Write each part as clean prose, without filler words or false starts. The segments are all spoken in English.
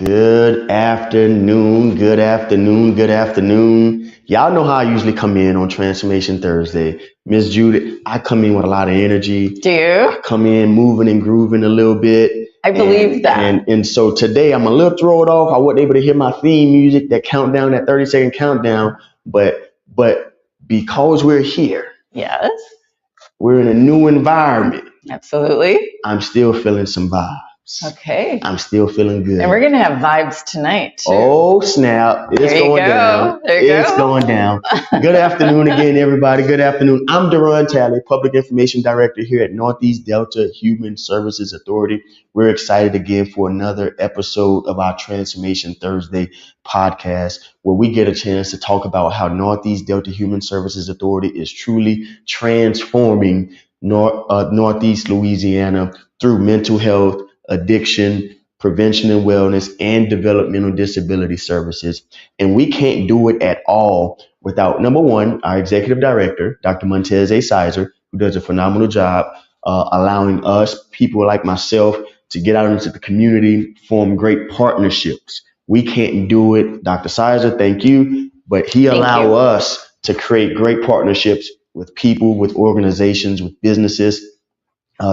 Good afternoon, good afternoon, good afternoon. Y'all know how I usually come in on Transformation Thursday. Miss Judith, I come in with a lot of energy. Do you? I come in moving and grooving a little bit. I believe that. And so today I'm a little thrown off. I wasn't able to hear my theme music, that countdown, that 30-second countdown. But because we're here, Yes, we're in a new environment. absolutely. I'm still feeling some vibes. Okay. I'm still feeling good. And we're going to have vibes tonight, too. Oh, snap. It's There you going go. down. There you It's go. going down. Good afternoon again, everybody. Good afternoon. I'm Duran Talley, Public Information Director here at Northeast Delta Human Services Authority. We're excited again for another episode of our Transformation Thursday podcast, where we get a chance to talk about how Northeast Delta Human Services Authority is truly transforming Northeast Louisiana through mental health, addiction, prevention and wellness, and developmental disability services. And we can't do it at all without, number one, our executive director, Dr. Montez A. Sizer, who does a phenomenal job allowing us, people like myself, to get out into the community, form great partnerships. We can't do it. Dr. Sizer, thank you. But he allow us to create great partnerships with people, with organizations, with businesses,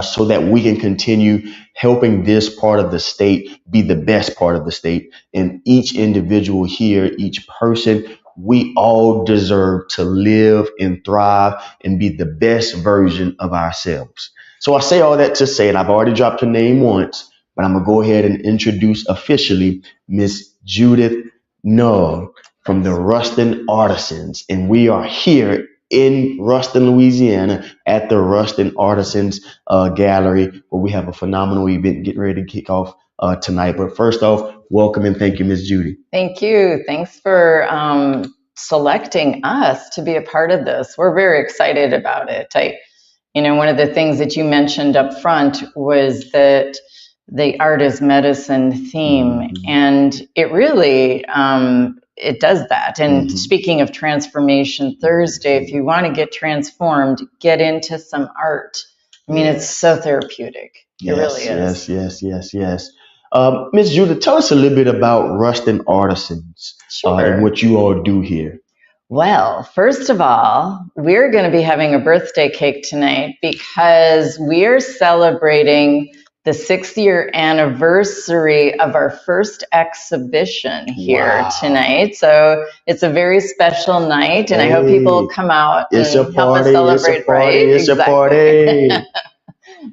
so that we can continue helping this part of the state be the best part of the state. And each individual here, each person, we all deserve to live and thrive and be the best version of ourselves. So I say all that to say, and I've already dropped her name once, but I'm going to go ahead and introduce officially Miss Judith Null from the Ruston Artisans. And we are here in Ruston, Louisiana, at the Ruston Artisans Gallery, where we have a phenomenal event getting ready to kick off tonight. But first off, welcome and thank you, Ms. Judy. Thank you. Thanks for selecting us to be a part of this. We're very excited about it. One of the things that you mentioned up front was that the art is medicine theme, and it really it does that. And speaking of Transformation Thursday, if you want to get transformed, get into some art. I mean, it's so therapeutic. It really is. Yes. Ms. Judith, tell us a little bit about Ruston Artisans and what you all do here. Well, first of all, we're going to be having a birthday cake tonight because we're celebrating the 6th-year anniversary of our first exhibition here tonight. So it's a very special night, and I hope people come out and help us celebrate. It's a party.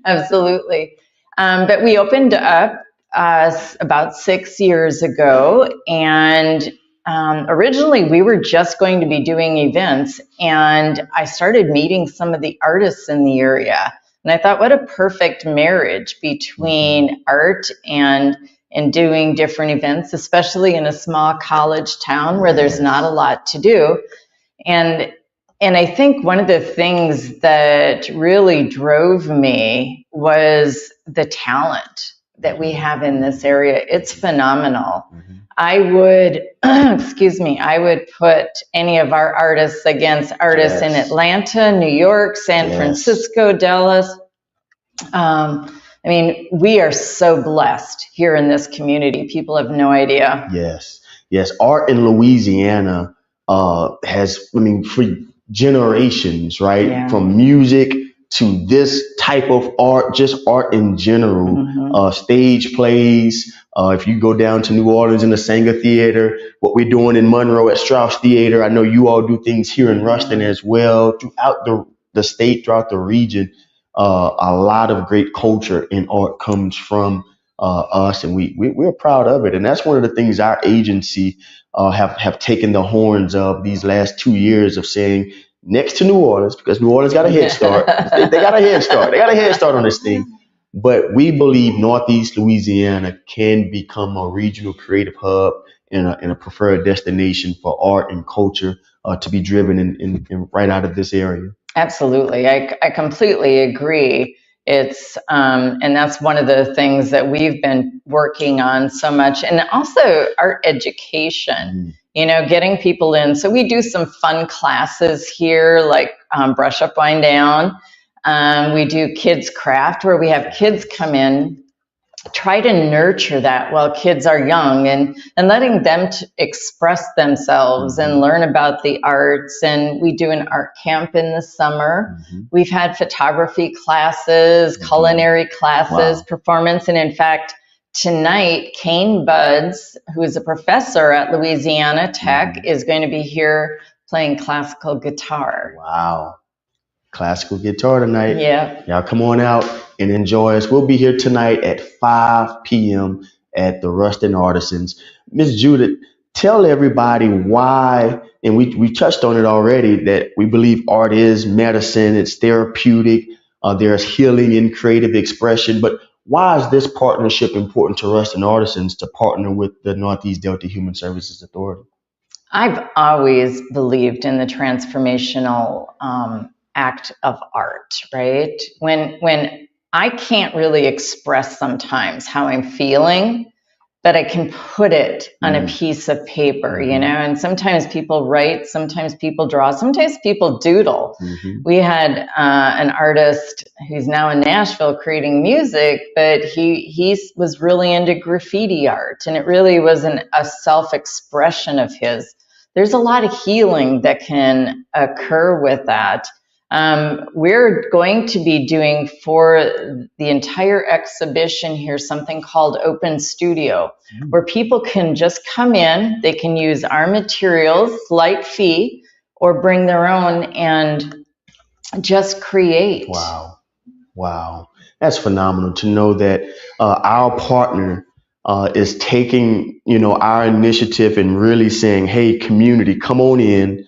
Absolutely. But we opened up about 6 years ago, and originally we were just going to be doing events, and I started meeting some of the artists in the area. And I thought, what a perfect marriage between art and doing different events, especially in a small college town where there's not a lot to do. And I think one of the things that really drove me was the talent that we have in this area. It's phenomenal. I would, I would put any of our artists against artists in Atlanta, New York, San Francisco, Dallas. I mean, we are so blessed here in this community. People have no idea. Yes. Art in Louisiana has, for generations, right? Yeah. From music to this type of art, just art in general, stage plays. If you go down to New Orleans in the Sanger Theater, what we're doing in Monroe at Strauss Theater, I know you all do things here in Ruston as well, throughout the state, throughout the region. A lot of great culture and art comes from us, and we're proud of it. And that's one of the things our agency have taken the horns of these last 2 years of saying, next to New Orleans, because New Orleans got a head start. They got a head start. They got a head start on this thing. But we believe Northeast Louisiana can become a regional creative hub and a preferred destination for art and culture to be driven in right out of this area. Absolutely. I completely agree. It's and that's one of the things that we've been working on so much, and also art education. Getting people in. So we do some fun classes here, like brush up, wind down. We do kids craft, where we have kids come in try to nurture that while kids are young, and letting them express themselves and learn about the arts. And we do an art camp in the summer. We've had photography classes, culinary classes, performance. And in fact, tonight, Kane Buds, who is a professor at Louisiana Tech, is going to be here playing classical guitar. Wow. Classical guitar tonight. Yeah. Y'all come on out and enjoy us. We'll be here tonight at 5 p.m. at the Ruston Artisans. Miss Judith, tell everybody why, and we touched on it already, that we believe art is medicine, it's therapeutic, there's healing in creative expression, but why is this partnership important to Ruston Artisans to partner with the Northeast Delta Human Services Authority? I've always believed in the transformational act of art, right? When I can't really express sometimes how I'm feeling, but I can put it on a piece of paper, you know, and sometimes people write, sometimes people draw, sometimes people doodle. We had an artist who's now in Nashville creating music, but he was really into graffiti art, and it really was a self-expression of his. There's a lot of healing that can occur with that. We're going to be doing for the entire exhibition here something called Open Studio, where people can just come in, they can use our materials, light fee, or bring their own and just create. Wow. Wow. That's phenomenal to know that our partner is taking, our initiative and really saying, hey, community, come on in.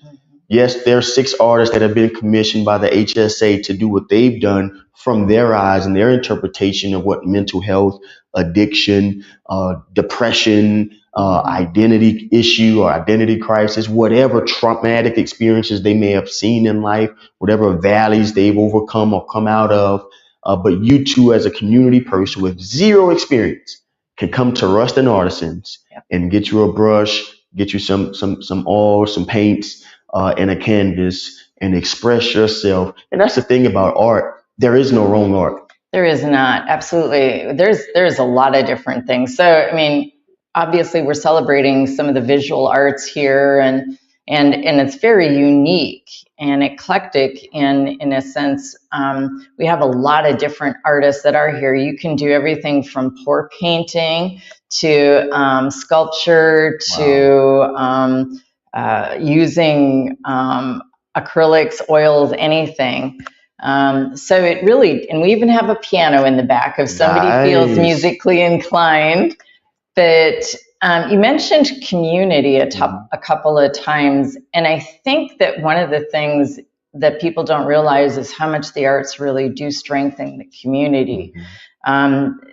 Yes, there are 6 artists that have been commissioned by the HSA to do what they've done from their eyes and their interpretation of what mental health, addiction, depression, identity issue or identity crisis, whatever traumatic experiences they may have seen in life, whatever valleys they've overcome or come out of. But you two, as a community person with zero experience, can come to Ruston Artisans and get you a brush, get you some oil, some paints, and a canvas, and express yourself. And that's the thing about art. There is no wrong art. There is not. Absolutely. There's a lot of different things. So, I mean, obviously we're celebrating some of the visual arts here, and it's very unique and eclectic in a sense. We have a lot of different artists that are here. You can do everything from pour painting to sculpture to using acrylics, oils, anything. So it really, and we even have a piano in the back if somebody feels musically inclined. But you mentioned community a couple of times, and I think that one of the things that people don't realize is how much the arts really do strengthen the community.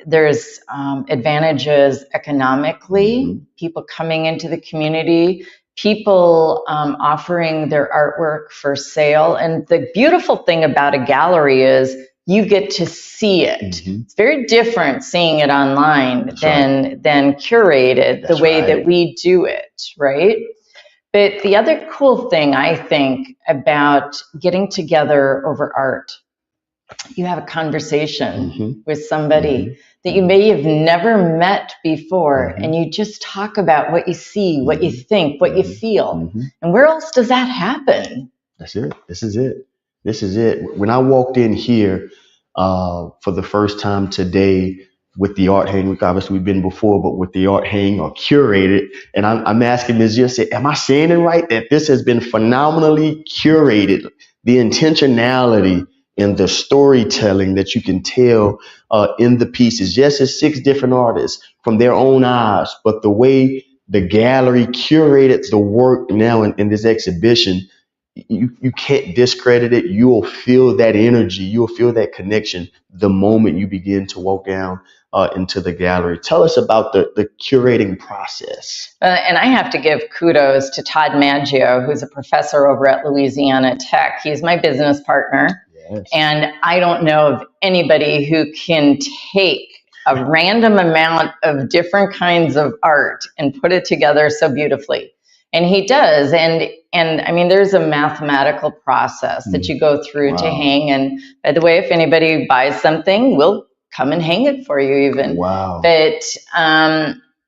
There's advantages economically, people coming into the community, people offering their artwork for sale. And the beautiful thing about a gallery is you get to see it. It's very different seeing it online than curated the way that we do it, right? But the other cool thing I think about getting together over art, you have a conversation with somebody that you may have never met before, and you just talk about what you see, what you think, what you feel. And where else does that happen? That's it. This is it. This is it. When I walked in here for the first time today with the art hang, obviously we've been before, but with the art hang or curated, and I'm asking Ms. Just, am I saying it right? That this has been phenomenally curated, the intentionality and the storytelling that you can tell in the pieces. Yes, it's 6 different artists from their own eyes, but the way the gallery curated the work now in this exhibition, you can't discredit it. You will feel that energy. You'll feel that connection the moment you begin to walk down into the gallery. Tell us about the curating process. And I have to give kudos to Todd Maggio, who's a professor over at Louisiana Tech. He's my business partner. Yes. And I don't know of anybody who can take a random amount of different kinds of art and put it together so beautifully. And he does. And I mean, there's a mathematical process that you go through to hang. And by the way, if anybody buys something, we'll come and hang it for you even. Wow. But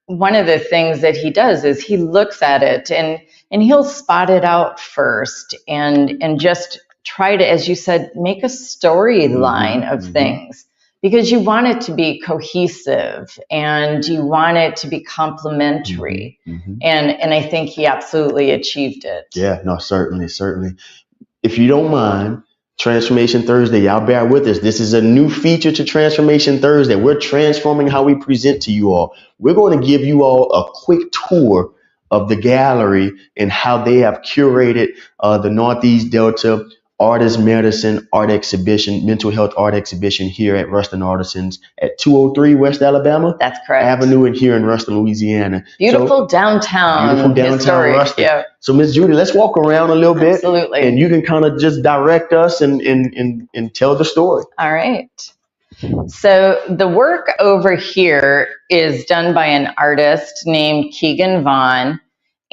one of the things that he does is he looks at it and he'll spot it out first and just try to, as you said, make a storyline of things, because you want it to be cohesive and you want it to be complementary. And I think he absolutely achieved it. Yeah, no, certainly. If you don't mind, Transformation Thursday, y'all bear with us. This is a new feature to Transformation Thursday. We're transforming how we present to you all. We're going to give you all a quick tour of the gallery and how they have curated the Northeast Delta Artist Medicine Art Exhibition, Mental Health Art Exhibition here at Ruston Artisans at 203 West Alabama That's correct. Avenue and here in Ruston, Louisiana. Beautiful downtown historic. Ruston. Yeah. So Miss Judy, let's walk around a little bit. Absolutely. And you can kind of just direct us and tell the story. All right. So the work over here is done by an artist named Keegan Vaughn,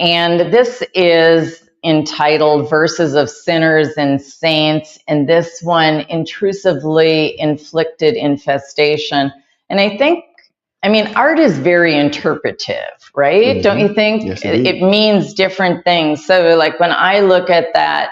and this is entitled Verses of Sinners and Saints, and this one, Intrusively Inflicted Infestation. And I mean, art is very interpretive, right? Don't you think? Yes, it means different things. So like when I look at that,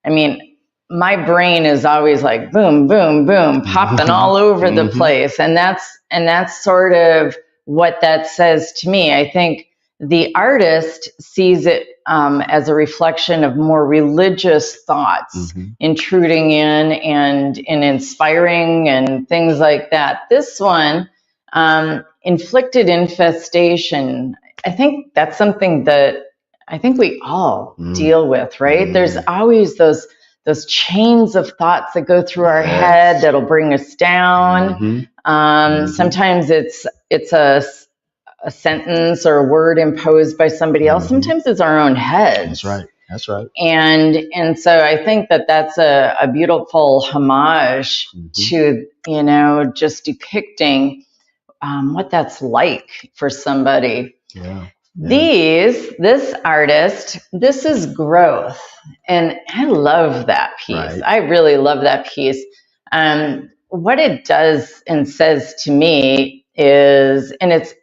I mean, my brain is always like boom, boom, boom, popping all over the place. And that's sort of what that says to me. I think the artist sees it as a reflection of more religious thoughts intruding in and inspiring and things like that. This one, Inflicted Infestation, I think that's something that I think we all deal with, right? There's always those chains of thoughts that go through our head that'll bring us down. Sometimes it's a sentence or a word imposed by somebody else. Sometimes it's our own heads. That's right. And so I think that that's a beautiful homage to, just depicting what that's like for somebody. This artist, this is growth. And I love that piece. I really love that piece. What it does and says to me is, and it's,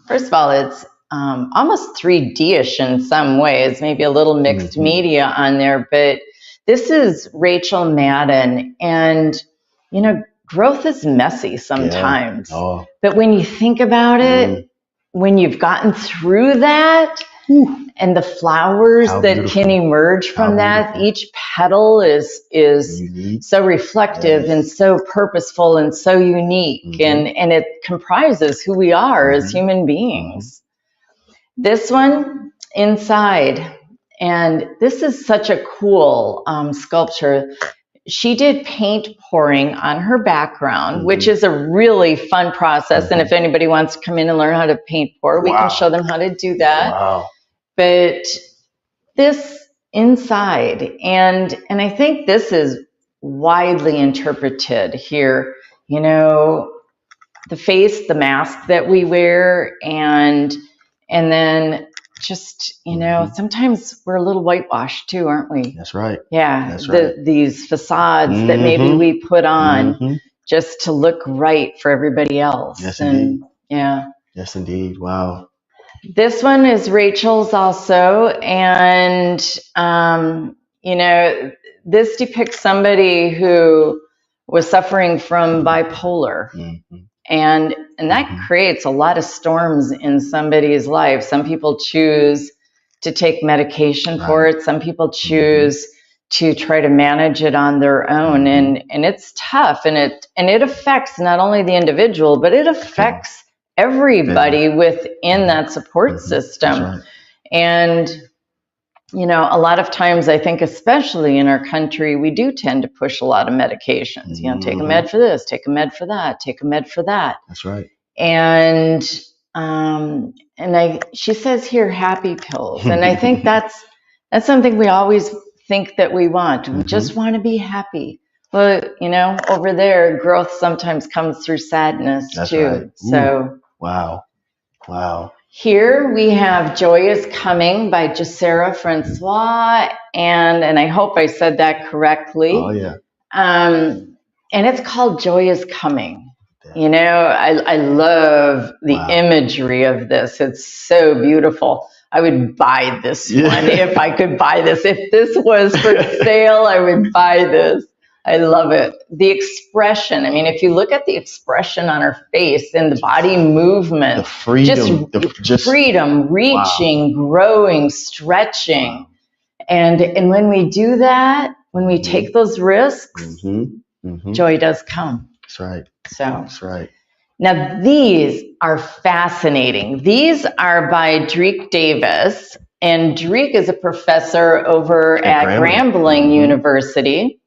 first of all, it's almost 3D-ish in some ways, maybe a little mixed media on there, but this is Rachel Madden, and, growth is messy sometimes. But when you think about it, when you've gotten through that, and the flowers that can emerge from that, each petal is so reflective and so purposeful and so unique, and it comprises who we are as human beings. This one, Inside, and this is such a cool sculpture. She did paint pouring on her background, which is a really fun process. And if anybody wants to come in and learn how to paint pour, we can show them how to do that. But this Inside, and I think this is widely interpreted here, the face, the mask that we wear, and then just, sometimes we're a little whitewashed too, aren't we? That's right. Yeah. That's right. These facades that maybe we put on just to look right for everybody else. Yes, indeed. Yes, indeed. Wow. This one is Rachel's also. And, this depicts somebody who was suffering from bipolar. And that creates a lot of storms in somebody's life. Some people choose to take medication for it. Some people choose to try to manage it on their own. And it's tough. And it affects not only the individual, but it affects everybody within that support system. And, a lot of times I think, especially in our country, we do tend to push a lot of medications. Take a med for this, take a med for that, take a med for that. That's right. And she says here, happy pills. And I think that's something we always think that we want. We just want to be happy. Well, over there, growth sometimes comes through sadness too. Right. So wow. Here we have Joy is Coming by Jacera Francois, and I hope I said that correctly. Oh, yeah. And it's called Joy is Coming. You know, I love the imagery of this. It's so beautiful. I would buy this one if I could buy this. If this was for sale, I would buy this. I love it. The expression. I mean, if you look at the expression on her face and the body movement, the freedom, just freedom, reaching, growing, stretching. And when we do that, when we take those risks, joy does come. That's right. So that's right. Now these are fascinating. These are by Dreek Davis, and Dreek is a professor over at Grambling University.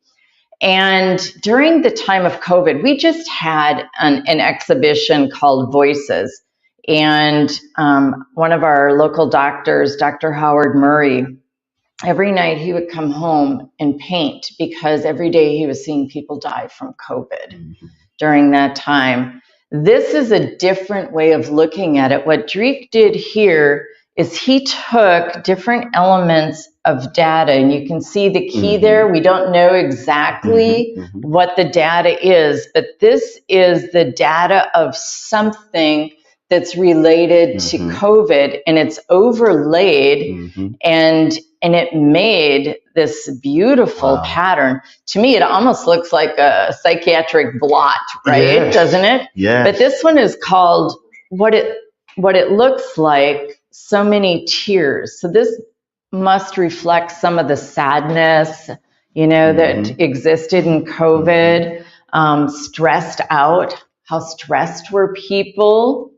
And during the time of COVID, we just had an exhibition called Voices. And one of our local doctors, Dr. Howard Murray, every night he would come home and paint because every day he was seeing people die from COVID during that time. This is a different way of looking at it. What Dreek did here is he took different elements of data, and you can see the key there. We don't know exactly what the data is, but this is the data of something that's related to COVID, and it's overlaid and it made this beautiful pattern. To me, it almost looks like a psychiatric blot, right? Doesn't it? Yeah. But this one is called what it looks like, so many tears. So this must reflect some of the sadness, you know, that existed in COVID, stressed out. How stressed were people?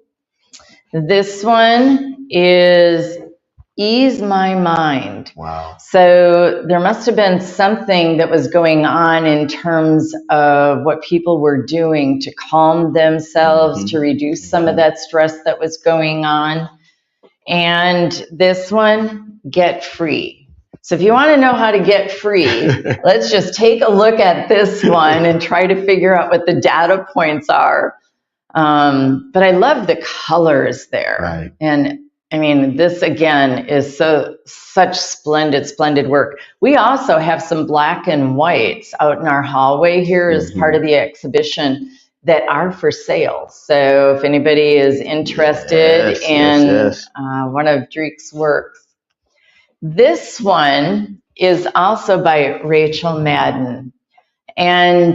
This one is Ease My Mind. Wow. So there must have been something that was going on in terms of what people were doing to calm themselves, to reduce some of that stress that was going on. And this one, Get Free. So if you want to know how to get free, let's just take a look at this one and try to figure out what the data points are. But I love the colors there. Right. And I mean, this again is such splendid work. We also have some black and whites out in our hallway here as part of the exhibition that are for sale. So if anybody is interested in one of Dreek's works. This one is also by Rachel Madden. And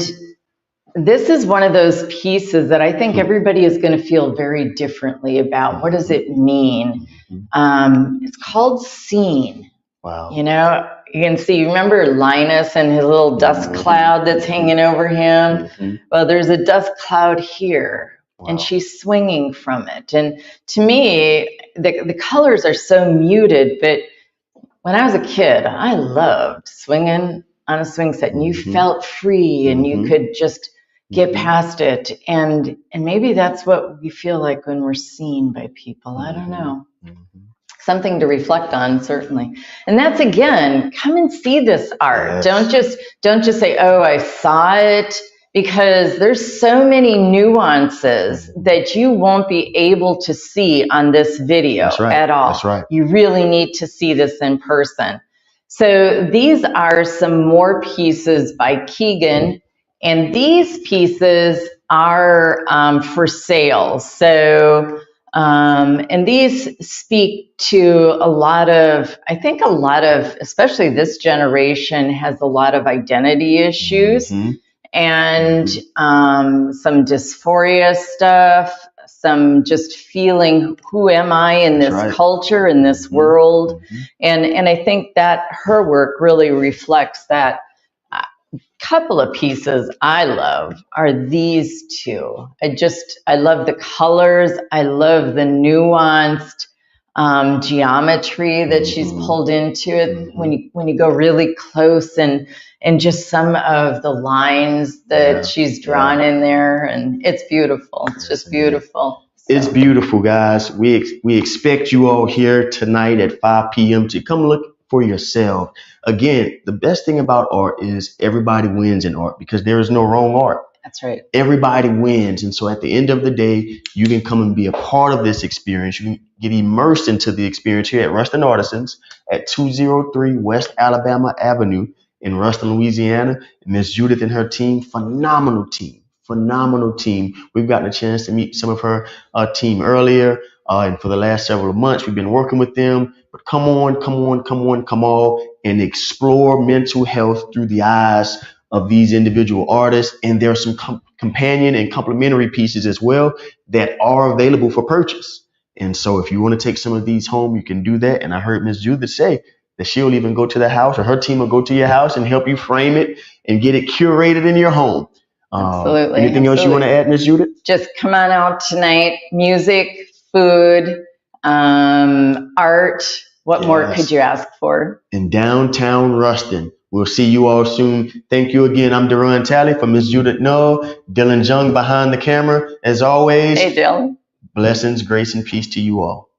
this is one of those pieces that I think everybody is going to feel very differently about. What does it mean? It's called Scene. Wow. You know, you can see, remember Linus and his little dust cloud that's hanging over him? Well, there's a dust cloud here, and she's swinging from it. And to me, the colors are so muted, but when I was a kid, I loved swinging on a swing set, and you felt free, and you could just get past it. And maybe that's what we feel like when we're seen by people. I don't know. Something to reflect on, certainly. And that's, again, come and see this art. Yes. Don't just say, oh, I saw it, because there's so many nuances that you won't be able to see on this video at all. That's right. You really need to see this in person. So these are some more pieces by Keegan, and these pieces are for sale. So, and these speak to a lot of, especially this generation has a lot of identity issues and some dysphoria stuff, some just feeling, who am I in this culture, in this world? And I think that her work really reflects that. Couple of pieces I love are these two. I love the colors. I love the nuanced geometry that she's pulled into it when you go really close, and just some of the lines that she's drawn in there, and it's beautiful. It's just beautiful. So. It's beautiful, guys. We expect you all here tonight at 5 p.m. to come look for yourself. Again, the best thing about art is everybody wins in art, because there is no wrong art. That's right. Everybody wins. And so at the end of the day, you can come and be a part of this experience. You can get immersed into the experience here at Ruston Artisans at 203 West Alabama Avenue in Ruston, Louisiana. And Miss Judith and her team, phenomenal phenomenal team. We've gotten a chance to meet some of her team earlier, and for the last several months, we've been working with them. But come on, and explore mental health through the eyes of these individual artists. And there are some companion and complementary pieces as well that are available for purchase. And so if you want to take some of these home, you can do that. And I heard Ms. Judith say that she'll even go to the house, or her team will go to your house and help you frame it and get it curated in your home. Absolutely. Anything else you want to add, Ms. Judith? Just come on out tonight. Music, food, art. What more could you ask for? In downtown Ruston. We'll see you all soon. Thank you again. I'm Duran Talley for Ms. Judith Null, Dylan Jung behind the camera. As always, Hey, Dylan. Blessings, grace, and peace to you all.